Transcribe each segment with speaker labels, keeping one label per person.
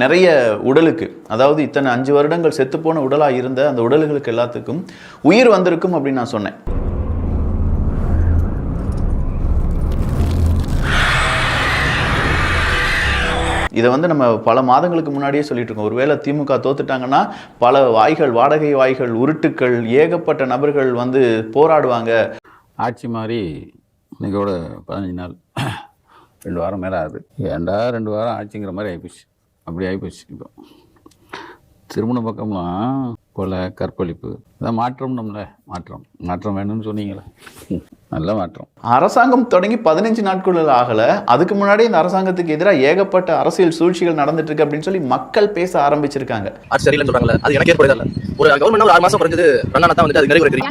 Speaker 1: நிறைய உடலுக்கு, அதாவது இத்தனை 5 வருடங்கள் செத்துப்போன உடலாக இருந்த அந்த உடல்களுக்கு எல்லாத்துக்கும் உயிர் வந்திருக்கும் அப்படின்னு நான் சொன்னேன். இதை நம்ம பல மாதங்களுக்கு முன்னாடியே சொல்லிட்டு இருக்கோம். ஒருவேளை திமுக தோத்துட்டாங்கன்னா பல வாய்கள், வாடகை வாய்கள், உருட்டுக்கள், ஏகப்பட்ட நபர்கள் போராடுவாங்க.
Speaker 2: ஆட்சி மாதிரி இன்னைக்கோட 15 நாள் 2 வாரம் மேலே ஆகுது. ஏண்டா 2 வாரம் ஆட்சிங்கிற மாதிரி ஆகிப்போச்சு. அப்படி ஆகிப்போச்சு. இப்போ திருமண பக்கம்லாம் கொலை, கற்பழிப்பு, இதான் மாற்றம்னோம்ல. மாற்றம் வேணும்னு சொன்னீங்களே, நல்ல மாற்றம்.
Speaker 1: அரசாங்கம் தொடங்கி 15 நாட்கள் ஆகல, அதுக்கு முன்னாடி இந்த அரசாங்கத்துக்கு எதிராக ஏகப்பட்ட அரசியல் சூழ்ச்சிகள் நடந்துட்டு இருக்கு அப்படின்னு சொல்லி மக்கள் பேச ஆரம்பிச்சிருக்காங்க.
Speaker 3: ஆட்சி சரியில்லைன்னு சொல்றாங்கல்ல, அது எனக்கு ஏற்படுதல்ல. ஒரு கவர்மெண்ட் ஒரு 6 மாசம் குறைஞ்சது ரன்னா தான் அது நிறைவேறிருக்கு.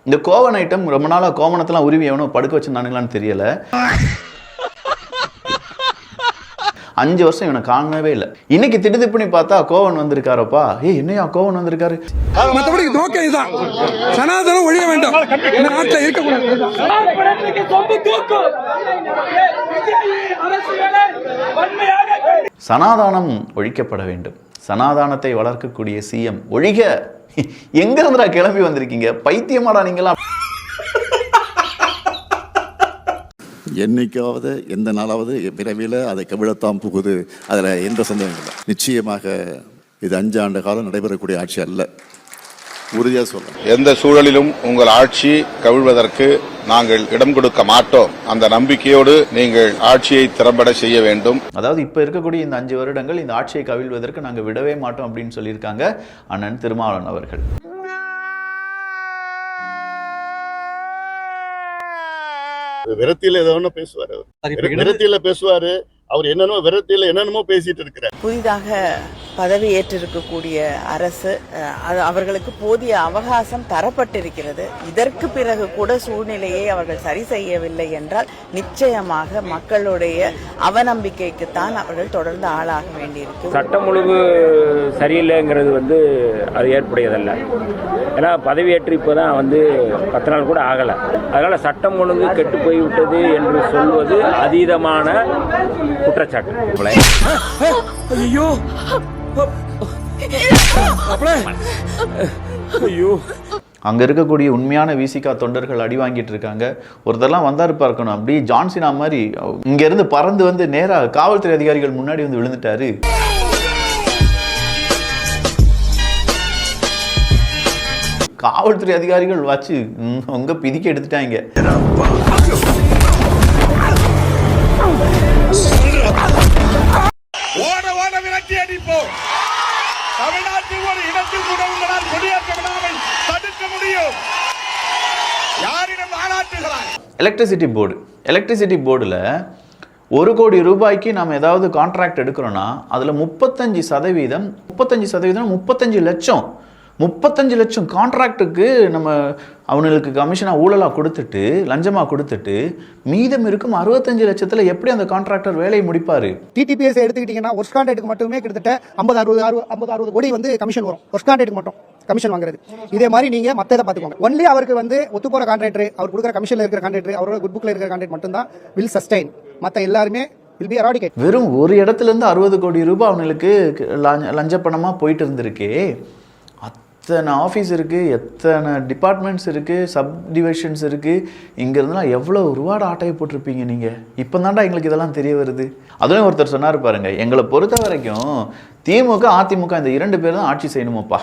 Speaker 1: இந்த கோவன் ஐட்டம் ரொம்ப நாளா கோவணத்தெல்லாம் உருவி எவனோ படுக்க வச்சிருந்தானுங்களான்னு தெரியல. 5 வருஷம் இவனை காணவே இல்லை. இன்னைக்கு திடுதிப்புனி பார்த்தா கோவன் வந்திருக்காரப்பா. என்னையா கோவன் வந்திருக்காரு?
Speaker 4: மற்றபடி நோக்கம் இதுதான், சனாதனம் ஒழிய வேண்டும், இந்த நாட்டில் இருக்கக்கூடாது.
Speaker 1: சனாதானம் ஒழிக்கப்பட வேண்டும். சனாதானத்தை வளர்க்கக்கூடிய சிஎம் ஒழிக. எங்க இருந்துடா கிளம்பி வந்திருக்கீங்க? பைத்தியமாடா நீங்களா?
Speaker 5: என்னைக்காவது எந்த நாளாவது விரைவில் அதை கவிழத்தான் புகுது, அதில் எந்த சந்தேகம் இல்லை. நிச்சயமாக இது 5 ஆண்டு காலம் நடைபெறக்கூடிய ஆட்சி அல்ல, உறுதியாக சொல்றேன்.
Speaker 6: எந்த சூழலிலும் உங்கள் ஆட்சி கவிழ்வதற்கு நாங்கள் இடம் கொடுக்க மாட்டோம். அந்த நம்பிக்கையோடு நீங்கள் ஆட்சியை திறம்பட செய்ய வேண்டும்.
Speaker 1: அதாவது இப்ப இருக்கக்கூடிய இந்த 5 வருடங்கள் இந்த ஆட்சியை கவிழ்வதற்கு நாங்கள் விடவே மாட்டோம் அப்படின்னு சொல்லியிருக்காங்க அண்ணன் திருமாவளவன் அவர்கள்.
Speaker 5: விரத்தியில ஏதோ ஒண்ணு பேசுவாரு, விரத்தியில பேசுவாரு. அவர் என்னென்னமோ பேசிட்டு இருக்கிறார்.
Speaker 7: புதிதாக பதவி ஏற்றிருக்கக்கூடிய அரசு அவர்களுக்கு போதிய அவகாசம் தரப்பட்டிருக்கிறது. இதற்கு பிறகு கூட சூழ்நிலையை அவர்கள் சரி செய்யவில்லை என்றால் நிச்சயமாக மக்களுடைய அவநம்பிக்கைக்குத்தான் அவர்கள் தொடர்ந்து ஆளாக வேண்டியிருக்கும்.
Speaker 8: சட்டம் ஒழுங்கு சரியில்லைங்கிறது அது ஏற்புடையதல்ல. ஏன்னா பதவியேற்று இப்போதான் 10 நாள் கூட ஆகலை. அதனால சட்டம் ஒழுங்கு கெட்டு போய்விட்டது என்று சொல்வது அதீதமான குற்றச்சாட்டு.
Speaker 4: ஐயோ ஐயோ,
Speaker 1: அங்க இருக்கக்கூடிய உண்மையான விசிகா தொண்டர்கள் அடி வாங்கிட்டு இருக்காங்க. ஒருத்தர்லாம் வந்தாரு பார்க்கணும், அப்படி ஜான்சினா மாதிரி இங்க இருந்து பறந்து நேரா காவல்துறை அதிகாரிகள் முன்னாடி விழுந்துட்டாரு. காவல்துறை அதிகாரிகள் வச்சு உங்க பிதிக்க எடுத்துட்டாங்க.
Speaker 9: தமிழ்நாட்டில் ஒரு இடத்தில் கூட உங்களால் குடியேற்ற விடாமல் தடுக்க முடியும். யாரிடம் ஆளாட்டுகிறார்?
Speaker 1: எலக்ட்ரிசிட்டி போர்டுல 1 கோடி ரூபாய்க்கு நாம் ஏதாவது கான்ட்ராக்ட் எடுக்கிறோம்னா அதுல 35% 35 லட்சம் கான்ட்ராக்டுக்கு நம்ம அவங்களுக்கு கமிஷனாக ஊழலாக கொடுத்துட்டு, லஞ்சமாக கொடுத்துட்டு, மீதம் இருக்கும் 65 லட்சத்தில் எப்படி அந்த கான்ட்ராக்டர் வேலையை முடிப்பார்?
Speaker 10: டிடிபிஎஸ் எடுத்துக்கிட்டீங்கன்னா ஒர்க் கான்ட்ராக்டுக்கு மட்டுமே கிட்டத்தட்ட 50-60 கோடி கமிஷன் வரும். ஒர்க் கான்ட்ராக்டுக்கு மட்டும் கமிஷன் வாங்குறது. இதே மாதிரி நீங்க மற்றதை பார்த்துக்கோங்க. ஒன்லி அவருக்கு ஒத்து போற கான்ட்ராக்டர், அவர் கொடுக்குற கமிஷன்ல இருக்கிற கான்ட்ராக்டர், அவரோட குட் புக்ல இருக்கிற கான்ட்ராக்ட் மட்டும் தான் வில் சஸ்டைன். மற்ற எல்லாருமே வில் பி எராடிகேட்.
Speaker 1: வெறும் ஒரு இடத்துல இருந்து 60 கோடி ரூபாய் அவங்களுக்கு லஞ்ச பணமா போயிட்டு இருந்திருக்கே. எத்தனை ஆஃபீஸ் இருக்குது, எத்தனை டிபார்ட்மெண்ட்ஸ் இருக்குது, சப் டிவிஷன்ஸ் இருக்குது. இங்கேருந்துலாம் எவ்வளோ ரூபாட ஆட்டையை போட்டிருப்பீங்க நீங்கள். இப்போ தாண்டா எங்களுக்கு இதெல்லாம் தெரிய வருது. அதுலேயும் ஒருத்தர் சொன்னார் பாருங்கள், எங்களை பொறுத்த வரைக்கும் திமுக அதிமுக இந்த 2 பேர் தான் ஆட்சி செய்யணுமாப்பா,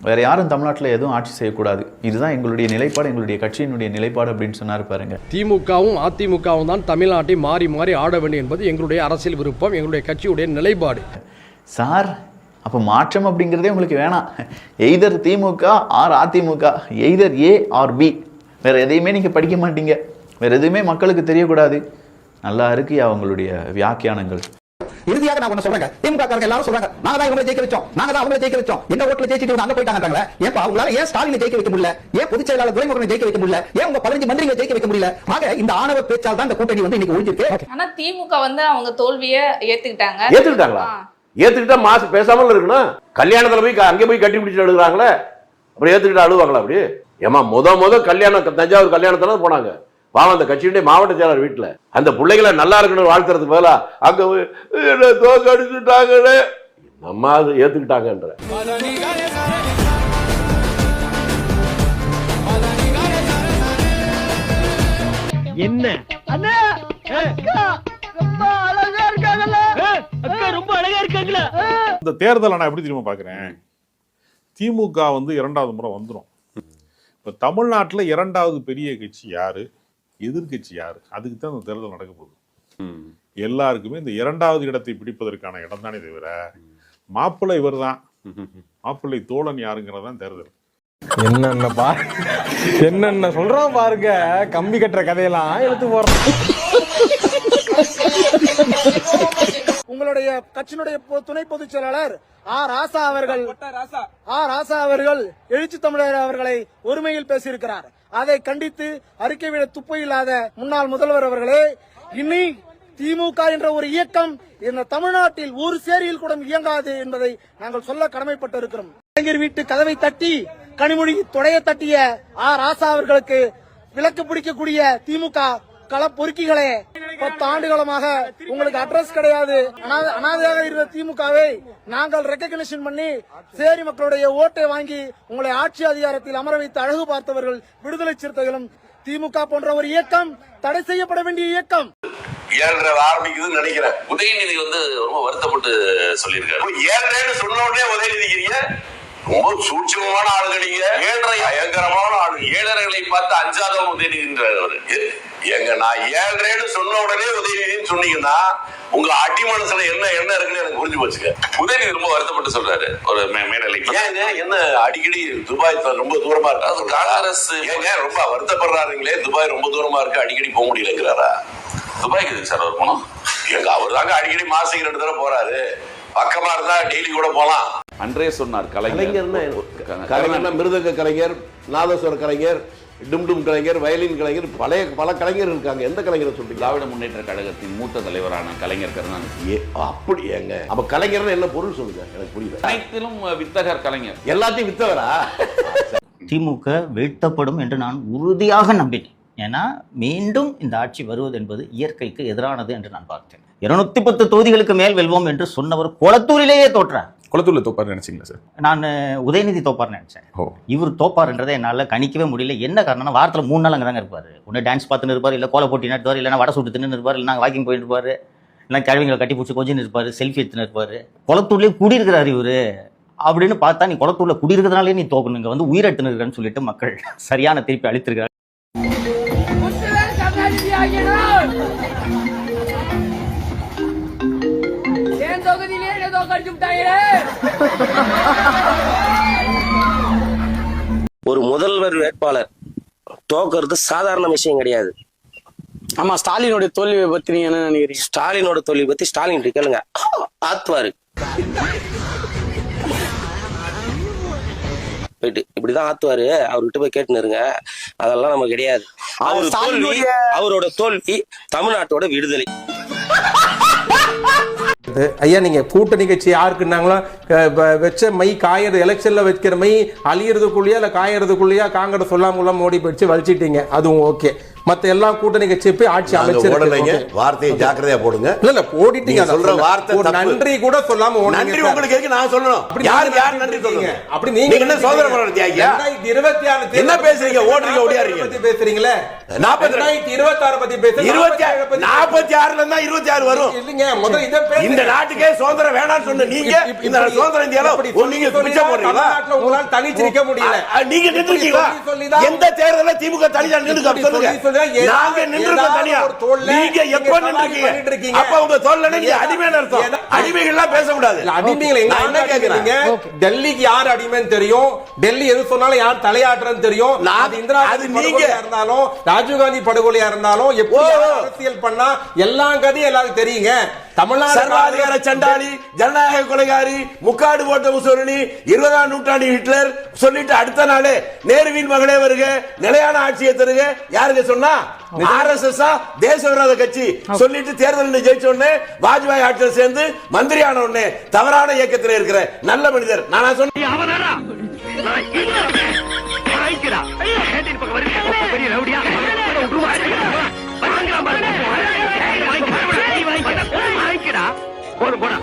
Speaker 1: வேற யாரும் தமிழ்நாட்டில் எதுவும் ஆட்சி செய்யக்கூடாது. இதுதான் எங்களுடைய நிலைப்பாடு, எங்களுடைய கட்சியினுடைய நிலைப்பாடு அப்படின்னு சொன்னார் பாருங்க.
Speaker 11: திமுகவும் அதிமுகவும் தான் தமிழ்நாட்டை மாறி மாறி ஆட வேண்டும் என்பது எங்களுடைய அரசியல் விருப்பம், எங்களுடைய கட்சியுடைய நிலைப்பாடு.
Speaker 1: சார், அப்போ மாற்றம் அப்படிங்கிறதே உங்களுக்கு வேணாம். Either DMK or AIADMK, either A or B. வேற எதையுமே நீங்கள் படிக்க மாட்டீங்க, வேற எதுவுமே மக்களுக்கு தெரியக்கூடாது. நல்லா இருக்கு அவங்களுடைய வியாக்கியானங்கள்.
Speaker 3: இறுதியாக நான் ஒண்ணு சொல்றேன், திமுக காரங்க எல்லாரும் சொல்றாங்க, நாங்க தான் இவங்களை ஜெயிக்க வச்சோம், நாங்க தான் அவங்களை ஜெயிக்க வச்சோம், எங்க ஓட்டுல ஜெயிச்சிட்டு அங்க போயிட்டாங்க. ஏப்பா உங்களால ஏன் ஸ்டாலினை ஜெயிக்க வைக்க முடியல? ஏன் பொதுச் செயலாளர் துரைமுருகனை ஜெயிக்க வைக்க முடியல? ஏன் உங்க 15 மந்திரிகளை ஜெயிக்க வைக்க முடியல? ஆக இந்த ஆணவ பேச்சால் தான் இந்த கூட்டணி இன்னைக்கு ஒழிஞ்சிருக்கு.
Speaker 12: ஆனா திமுக அவங்க தோல்வியை ஏத்துக்கிட்டாங்களா?
Speaker 13: ஏத்துக்கிட்டா மாசு பேசாமல் இருக்கணும். கல்யாணத்துல போய் அங்கே போய் கட்டி பிடிச்சிட்டு அழுகுறாங்களே, அப்புறம் ஏத்துக்கிட்டு அழுவாங்களா? அப்படி ஏமா முத கல்யாணம் தஞ்சாவூர் கல்யாணத்துல போனாங்க, பாவம் அந்த கட்சியுடைய மாவட்ட செயலாளர் வீட்டுல அந்த பிள்ளைகளை நல்லா இருக்கணும் வாழ்த்துறதுக்கு பதிலா அங்க தோக்க அடிச்சுட்டாங்களே நம்ம அதை ஏத்துக்கிட்டாங்கன்ற
Speaker 8: என்ன ரொம்ப அழகா இருக்காங்களா?
Speaker 9: இந்த தேர்தலை நான் எப்படி தெரியுமா பாக்குறேன், திமுக வந்து 2வது முறை வந்துரும். இப்ப தமிழ்நாட்டுல 2வது பெரிய கட்சி யாரு, எதிர்கட்சி யாரு, அதுக்கு தான் இந்த தேர்தல் நடக்க போகுது. எல்லாருக்குமே இந்த 2வது இடத்தை பிடிப்பதற்கான இடம் தானே தவிர மாப்பிள்ளை இவர் தான், மாப்பிள்ளை தோழன் யாருங்கிறதான் தேர்தல்.
Speaker 11: என்னென்ன சொல்றோம் பாருங்க, கம்பி கட்டுற கதையெல்லாம் எடுத்து போறோம்.
Speaker 10: உங்களுடைய கட்சியினுடைய துணை பொதுச் செயலாளர் ராசா அவர்கள் எழுச்சி தமிழர் அவர்களை ஒருமையில் பேசியிருக்கிறார். அதை கண்டித்து அறிக்கை விட துப்பு இல்லாத முன்னாள் முதல்வர் அவர்களே, இனி திமுக என்ற ஒரு இயக்கம் இந்த தமிழ்நாட்டில் ஒரு சேரியில் கூட இயங்காது என்பதை நாங்கள் சொல்ல கடமைப்பட்டு இருக்கிறோம். கலைஞர் வீட்டு கதவை தட்டி கனிமொழி தொடைய தட்டிய ராசா அவர்களுக்கு விலக்கு பிடிக்கக்கூடிய திமுக கள பொறுக்கிகளே, 10 ஆண்டுகாலமாக உங்களுக்கு அட்ரஸ் கிடையாது. அனாதையாக இருந்த திமுகவை நாங்கள் ரெக்கக்னிஷன் பண்ணி சேரி மக்களுடைய ஓட்டை வாங்கி உங்களை ஆட்சி அதிகாரத்தில் அமர வைத்து அழகு பார்த்தவர்கள் விடுதலை சிறுத்தைகளும். திமுக போன்ற ஒரு இயக்கம் தடை செய்யப்பட வேண்டிய இயக்கம்.
Speaker 13: 7:30 ஆரம்பிக்குதுன்னு நினைக்கிறேன். உதயநிதி வந்து ரொம்ப வருத்தப்பட்டு சொல்லியிருக்காரு. 7:30 சொன்ன உடனே உதயநிதிக்கிறீங்க, ரொம்ப சூட்சமான ஆளுங்க, 7:30 பயங்கரமான ஆளு. 7:30 பார்த்து 5வது உதயநிதின்றாரு. எங்க நான் 7:30 சொன்ன உடனே உதயநிதினு சொன்னீங்கன்னா உங்க அடி மனசுல என்ன இருக்குன்னு எனக்கு புரிஞ்சு போச்சுங்க. உதயநிதி ரொம்ப வருத்தப்பட்டு சொல்றாரு ஒரு மேடையில. ஏங்க என்ன அடிக்கடி துபாய் ரொம்ப தூரமா இருக்கு, காங்கிரஸ் ஏங்க ரொம்ப வருத்தப்படுறாருங்களே, துபாய் ரொம்ப தூரமா இருக்கு அடிக்கடி போக முடியலங்கிறாரா? துபாய்க்கு எதுக்கு சார் அவர் போனோம்? எங்க அவர் தாங்க அடிக்கடி மாசத்துக்கு 2 தடவை போறாரு, பக்கமா இருந்தா டெய்லி கூட போலாம்.
Speaker 2: அன்றே சொன்னார்
Speaker 13: கலைஞர்னா மிருதங்க கலைஞர், நாதஸ்வர கலைஞர், டும் கலைஞர், வயலின் கலைஞர், பல கலைஞர் இருக்காங்க. எந்த கலைஞரை சொல்றீங்க?
Speaker 2: திராவிட முன்னேற்ற கழகத்தின் மூத்த தலைவரான கலைஞர் கருணாநிதி.
Speaker 13: அப்படி ஏங்க, அப்ப கலைஞர்னு என்ன பொருள் சொல்லுங்க, எனக்கு புரியல.
Speaker 2: அனைத்திலும் வித்தகர் கலைஞர்,
Speaker 13: எல்லாத்தையும் வித்தவரா?
Speaker 14: திமுக வீழ்த்தப்படும் என்று நான் உறுதியாக நம்பினேன். ஏன்னா மீண்டும் இந்த ஆட்சி வருவது என்பது இயற்கைக்கு எதிரானது என்று நான் பார்த்தேன். 210 தொகுதிகளுக்கு மேல் வெல்வோம் என்று சொன்னவர் குளத்தூரிலேயே தோற்றார்.
Speaker 9: குளத்தூர்ல தோப்பார் நினைச்சீங்களா சார்?
Speaker 14: நான் உதயநிதி தோப்பார் நினைச்சேன். இவர் தோப்பார்ன்றதை என்னால் கணிக்கவே முடியல. என்ன காரணம்னா, வாரத்தில் 3 நாள் அங்கே தாங்க இருப்பார். ஒன்று டான்ஸ் பார்த்துன்னு இருப்பார், இல்லை கோலை போட்டி நடத்துவார், இல்லைனா வடை சுட்டு தின்னு இருப்பார், இல்லைனா வாக்கிங் போயிட்டு இருப்பார், இல்லை கிழவிங்களை கட்டி பிடிச்சி கொஞ்சம் இருப்பார், செல்ஃபி எடுத்துன்னு இருப்பார். குளத்தூர்லேயே குடியிருக்கிறார் இவர் அப்படின்னு பார்த்தா, நீ குளத்தூரில் குடியிருக்கிறதுனாலே நீ தோக்கணும், இங்கே வந்து உயிரெட்டுன்னு இருக்கன்னு சொல்லிட்டு மக்கள் சரியான திருப்பி அளித்திருக்கிறார்.
Speaker 15: ஒரு முதல்வர் வேட்பாளர் தோக்கிறது சாதாரண விஷயம் கிடையாது.
Speaker 16: ஆமா, ஸ்டாலினோட தோல்வியை பத்தி நீங்க என்ன நினைக்கிறீங்க?
Speaker 15: ஸ்டாலினோட தோல்வி பத்தி ஸ்டாலின் கேளுங்க, ஆத்துவாரு. போயிட்டு இப்படிதான் ஆத்துவாரு, அவர்கிட்ட போய் கேட்டுன்னு இருங்க. அதெல்லாம் நமக்கு கிடையாது. அவரோட தோல்வி தமிழ்நாட்டோட விடுதலை.
Speaker 17: ஐயா, நீங்க கூட்டணி கட்சி யாருக்குன்னாங்களோ வச்ச மை காயறது, எலெக்ஷன்ல வைக்கிற மை அழியறதுக்குள்ளேயா இல்ல காயறதுக்குள்ளேயா காங்கிரஸ் சொல்லாம மோடி போயிடுச்சு வலிச்சிட்டீங்க, அதுவும் ஓகே. மத்த எல்லா கூட்டணி கட்சி போய் ஆட்சி அமைச்சிருக்கீங்க,
Speaker 13: வார்த்தையை ஜாக்கிரதையா போடுங்க.
Speaker 17: இல்ல போடிட்டீங்க,
Speaker 13: சொல்ற வார்த்தை
Speaker 17: நன்றி கூட சொல்லாம
Speaker 13: நன்றி உங்களுக்கு எதுக்கு நான் சொல்லணும்? யார் நன்றி சொல்லுங்க?
Speaker 17: அப்படி நீங்க என்ன
Speaker 13: சோதனை பண்றீங்க?
Speaker 17: 2026
Speaker 13: என்ன பேசுறீங்க? ஓடுறீங்க ஓடியாறீங்க
Speaker 17: பத்தி பேசுறீங்களே.
Speaker 13: 2026 பத்தி பேசுறீங்க. 46ல இருந்தா 26 வரும்.
Speaker 17: இல்லங்க, முதல்ல இத பேசு.
Speaker 13: இந்த நாட்டுக்கே சுதந்திரம் வேணாம்னு சொன்ன நீங்க இந்த சுதந்திரம் இந்தியால நீங்க பிச்சை போடுறீங்களா?
Speaker 17: உங்களால தனிச்சிருக்க முடியல.
Speaker 13: நீங்க நின்னுட்டீங்களா? எந்த தேர்தல்ல திமுக தனியா நின்னுக்க சொல்லுங்க. நாங்க நின்னுட்டோம் தனியா. நீங்க எப்ப நின்னுட்டீங்க? அப்ப உங்க தோல்ல நீங்க அடிமையான அர்த்தம். அடிமைகள் எல்லாம் பேச கூடாது.
Speaker 17: அடிமைகள் என்ன கேக்குறீங்க? டெல்லிக்கு யார் அடிமைன்னு தெரியும், டெல்லி எது சொன்னாலும் யார் தலையாட்டுறன்னு தெரியும். அது இந்திரா காந்தி படுகொலையா இருந்தாலும் ராஜீவ்காந்தி படுகொலையா இருந்தாலும் எப்படி அரசியல் பண்ணா எல்லா கதையும் எல்லாருக்கும் தெரியுங்க. தமிழ்நாடு
Speaker 13: சர்வாதிகார சண்டாளி, ஜனநாயக கொலைகாரி, முக்காடு போட்ட முசோலினி, 20ஆம் நூற்றாண்டு ஹிட்லர் சொல்லிட்டு அடுத்த நாளே நேருவின் மகளே வருக, நிலையான ஆட்சியை தருக. யாருக்கு சொன்னா? RSS தேச விரோத கட்சி சொல்லிட்டு தேர்தலில் ஜெயிச்ச உடனே வாஜ்பாய் ஆட்சியில் சேர்ந்து மந்திரி ஆன உடனே தவறான இயக்கத்தில் இருக்கிற நல்ல மனிதர் நானா சொன்னேன். வாங்கிக்கடா கேண்டீன் பக்கம் வருது பெரிய ரவுடியா வாங்கிக்கடா போதும் போடா